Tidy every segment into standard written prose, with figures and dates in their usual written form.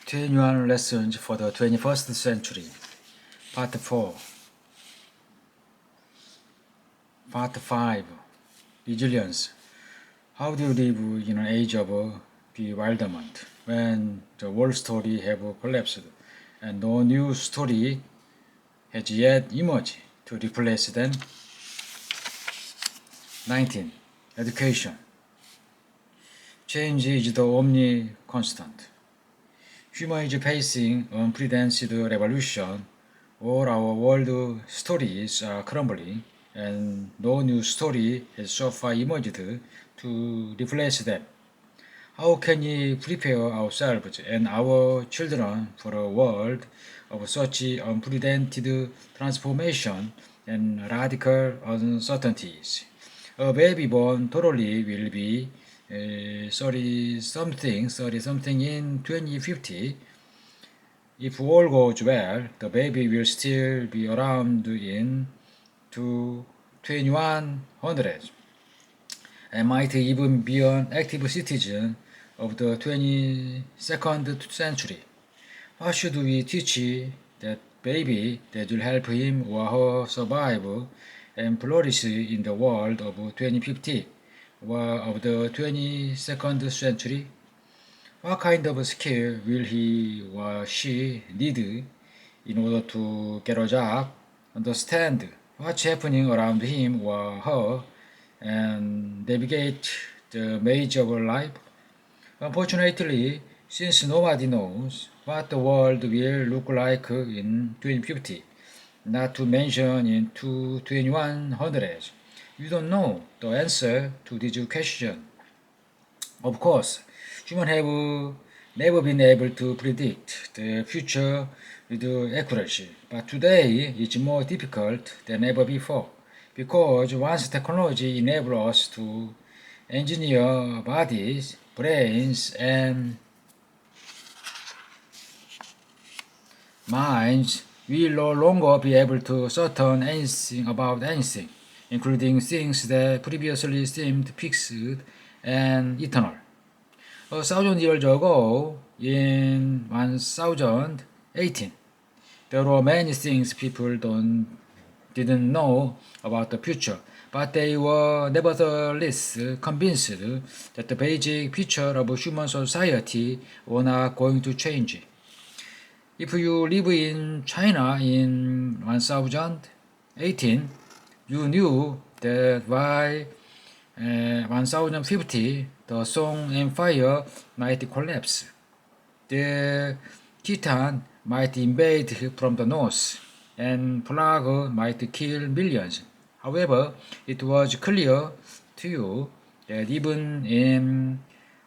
21 Lessons for the 21st Century, Part 4. Part 5. Resilience. How do you live in an age of bewilderment when the world story have collapsed and no new story has yet emerged to replace them? 19. Education. Change is the only constant. Human is facing unprecedented revolution. All our world stories are crumbling, and no new story has so far emerged to replace them. How can we prepare ourselves and our children for a world of such unprecedented transformation and radical uncertainties? A baby born totally will be 30 something in 2050. If all goes well, the baby will still be around in 2100 and might even be an active citizen of the 22nd century. What should we teach that baby that will help him or her survive and flourish in the world of 2050 or of the 22nd century? What kind of skill will he or she need in order to get a job, understand what's happening around him or her, and navigate the maze of life? Unfortunately, since nobody knows what the world will look like in 2050, not to mention in 2100, you don't know the answer to this question. Of course, humans have never been able to predict the future with accuracy, but today it's more difficult than ever before, because once technology enables us to engineer bodies, brains, and minds, we will no longer be able to certain anything about anything, including things that previously seemed fixed and eternal. 1,000 years ago, in 1018, there were many things people didn't know about the future, but they were nevertheless convinced that the basic feature of human society were not going to change. If you live in China in 1018, you knew that by 1050, the Song Empire might collapse. The Khitan might invade from the north, and plague might kill millions. However, it was clear to you that even in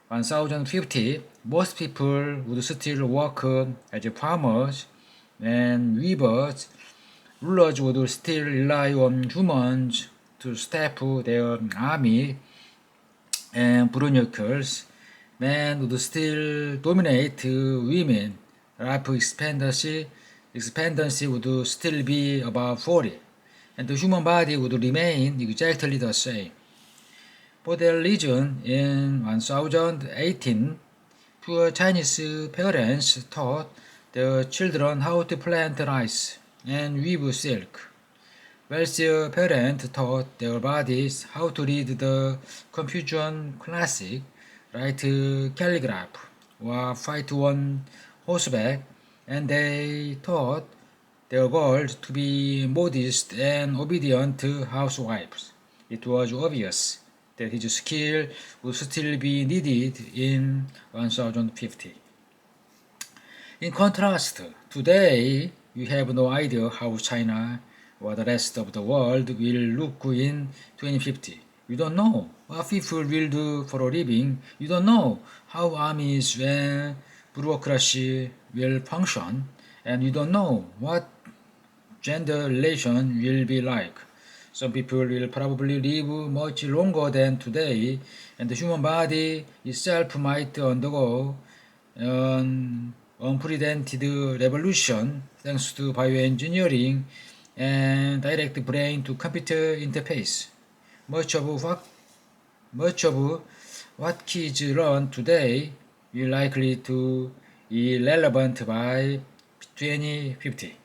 1050, most people would still work as farmers and weavers. Rulers would still rely on humans to staff their army and broodmakers. Men would still dominate women. Life expectancy would still be about 40, and the human body would remain exactly the same. For that reason, in 1018, poor Chinese parents taught their children how to plant rice and weave silk. Wealthier parents taught their bodies how to read the Confucian classic, write calligraph, or fight on horseback, and they taught their girls to be modest and obedient housewives. It was obvious that his skill would still be needed in 1050. In contrast, today we have no idea how China or the rest of the world will look in 2050. You don't know what people will do for a living. You don't know how armies and bureaucracy will function, and you don't know what gender relation will be like. Some people will probably live much longer than today, and the human body itself might undergo an unprecedented revolution thanks to bioengineering and direct brain-to-computer interface. Much of what kids learn today will likely to irrelevant by 2050.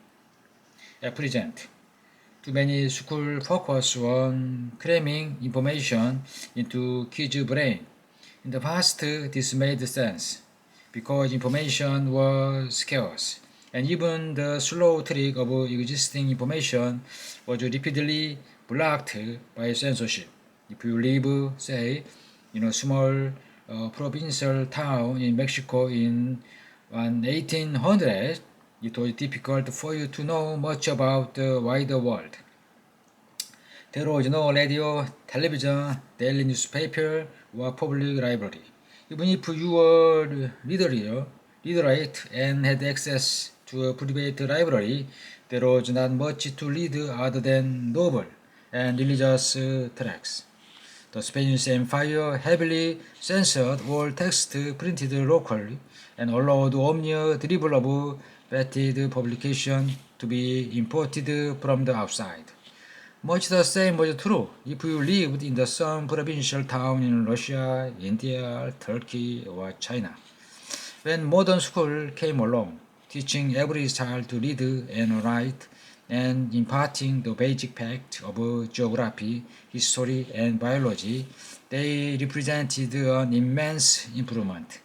At present, too many schools focus on cramming information into kids' brain. In the past, this made sense because information was scarce, and even the slow trick of existing information was repeatedly blocked by censorship. If you live, say, in a small provincial town in Mexico in 1800, it was difficult for you to know much about the wider world. There was no radio, television, daily newspaper, or public library. Even if you were literate and had access to a private library, there was not much to read other than novel and religious tracts. The Spanish Empire heavily censored all text printed locally and allowed only a dribble of vetted publication to be imported from the outside. Much the same was true if you lived in some provincial town in Russia, India, Turkey, or China. When modern school came along, teaching every child to read and write and imparting the basic facts of geography, history, and biology, they represented an immense improvement.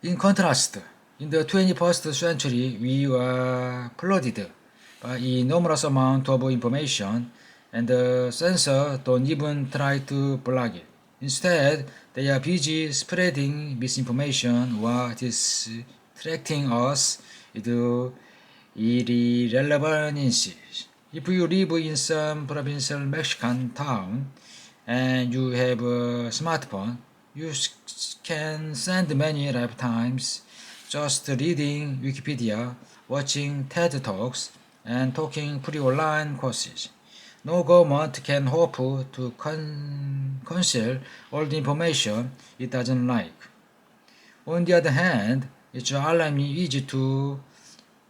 In contrast, in the 21st century, we were flooded by enormous amount of information, and the censor don't even try to block it. Instead, they are busy spreading misinformation or distracting us with irrelevancies. If you live in some provincial Mexican town and you have a smartphone, you can send many lifetimes just reading Wikipedia, watching TED Talks, and taking free online courses. No government can hope to conceal all the information it doesn't like. On the other hand, it's alarmingly easy to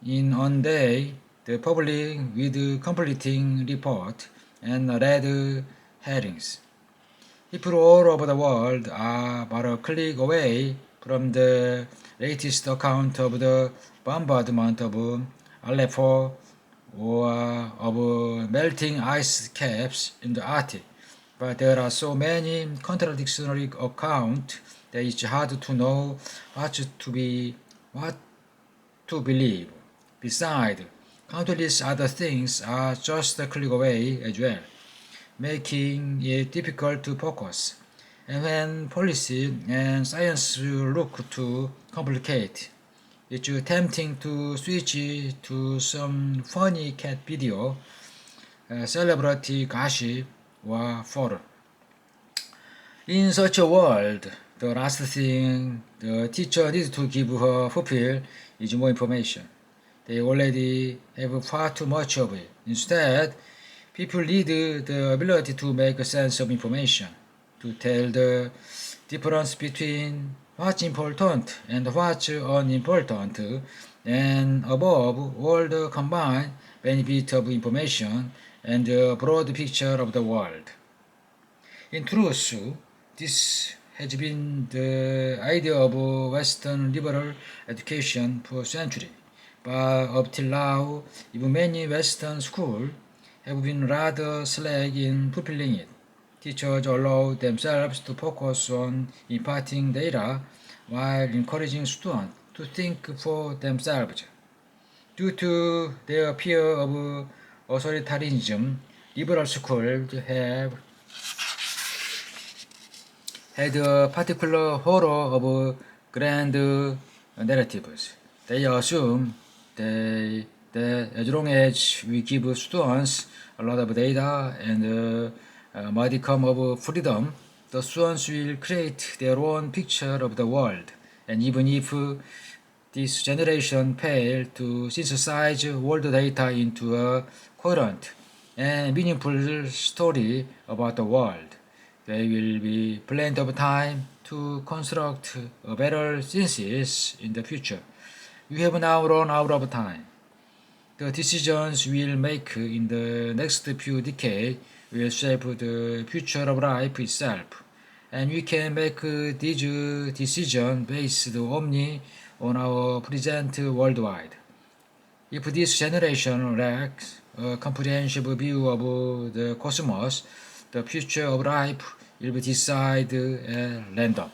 inundate the public with conflicting reports and red herrings. People all over the world are but a click away from the latest account of the bombardment of Aleppo or of melting ice caps in the Arctic. But there are so many contradictory accounts that it's hard to know what to believe. Besides, countless other things are just a click away as well, making it difficult to focus. And when policy and science look too complicated, it's tempting to switch to some funny cat video, celebrity gossip, or photo. In such a world, the last thing the teacher needs to give her pupil is more information. They already have far too much of it. Instead, people need the ability to make sense of information, to tell the difference between what's important and what's unimportant, and above all the combined benefit of information and the broad picture of the world. In truth, this has been the idea of Western liberal education for centuries, but up till now, even many Western schools have been rather slack in fulfilling it. Teachers allow themselves to focus on imparting data while encouraging students to think for themselves. Due to their fear of authoritarianism, liberal schools have had a particular horror of grand narratives. They assume that as long as we give students a lot of data and a modicum of freedom, the students will create their own picture of the world. And even if this generation fails to synthesize all the data into a coherent and meaningful story about the world, there will be plenty of time to construct a better synthesis in the future. We have now run out of time. The decisions we'll make in the next few decades will shape the future of life itself, and we can make these decisions based only on our present worldwide. If this generation lacks a comprehensive view of the cosmos, the future of life will be decided at random.